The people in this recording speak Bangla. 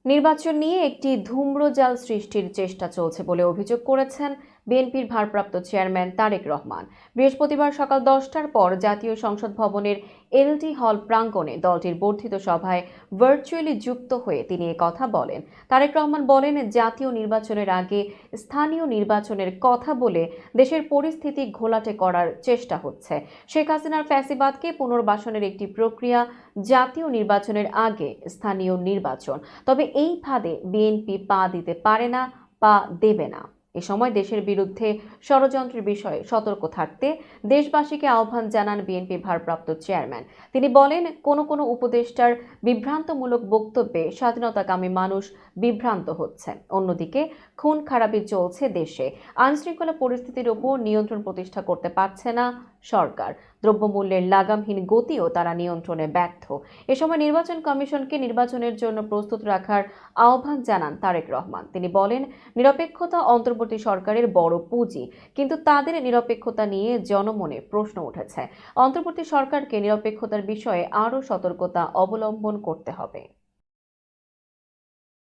নির্বাচন নিয়ে একটি ধূম্রজাল সৃষ্টির চেষ্টা চলছে বলে অভিযোগ করেছেন বিএনপির ভারপ্রাপ্ত চেয়ারম্যান তারেক রহমান। বৃহস্পতিবার সকাল 10টার পর জাতীয় সংসদ ভবনের এলডি হল প্রাঙ্গণে দলটির বর্ধিত সভায় ভার্চুয়ালি যুক্ত হয়ে তিনি কথা বলেন। তারেক রহমান বলেন, জাতীয় নির্বাচনের আগে স্থানীয় নির্বাচনের কথা বলে দেশের পরিস্থিতি ঘোলাটে করার চেষ্টা হচ্ছে। শেখ হাসিনার ফ্যাসিবাদকে পুনর্বাসনের একটি প্রক্রিয়া, জাতীয় নির্বাচনের আগে স্থানীয় নির্বাচন। তবে এই ফাঁদে বিএনপি পা দিতে পারে না, পা দেবে না। এ সময় দেশের বিরুদ্ধে ষড়যন্ত্রের বিষয়ে সতর্ক থাকতে দেশবাসীকে আহ্বান জানান বিএনপি ভারপ্রাপ্ত চেয়ারম্যান। তিনি বলেন, কোনো উপদেষ্টার বিভ্রান্তমূলক বক্তব্যে স্বাধীনতাকামী মানুষ বিভ্রান্ত হচ্ছে। অন্যদিকে খুন খারাপি চলছে দেশে। আইনশৃঙ্খলা পরিস্থিতির ওপর নিয়ন্ত্রণ প্রতিষ্ঠা করতে পারছে না সরকার। দ্রব্যমূল্যের লাগামহীন গতিও তারা নিয়ন্ত্রণে ব্যর্থ। এ সময় নির্বাচন কমিশনকে নির্বাচনের জন্য প্রস্তুত রাখার আহ্বান জানান তারেক রহমান। তিনি বলেন, নিরপেক্ষতা অন্তর্বর্তী সরকারের বড় পুঁজি, কিন্তু তাদের নিরপেক্ষতা নিয়ে জনমনে প্রশ্ন উঠেছে। অন্তর্বর্তী সরকারকে নিরপেক্ষতার বিষয়ে আরও সতর্কতা অবলম্বন করতে হবে।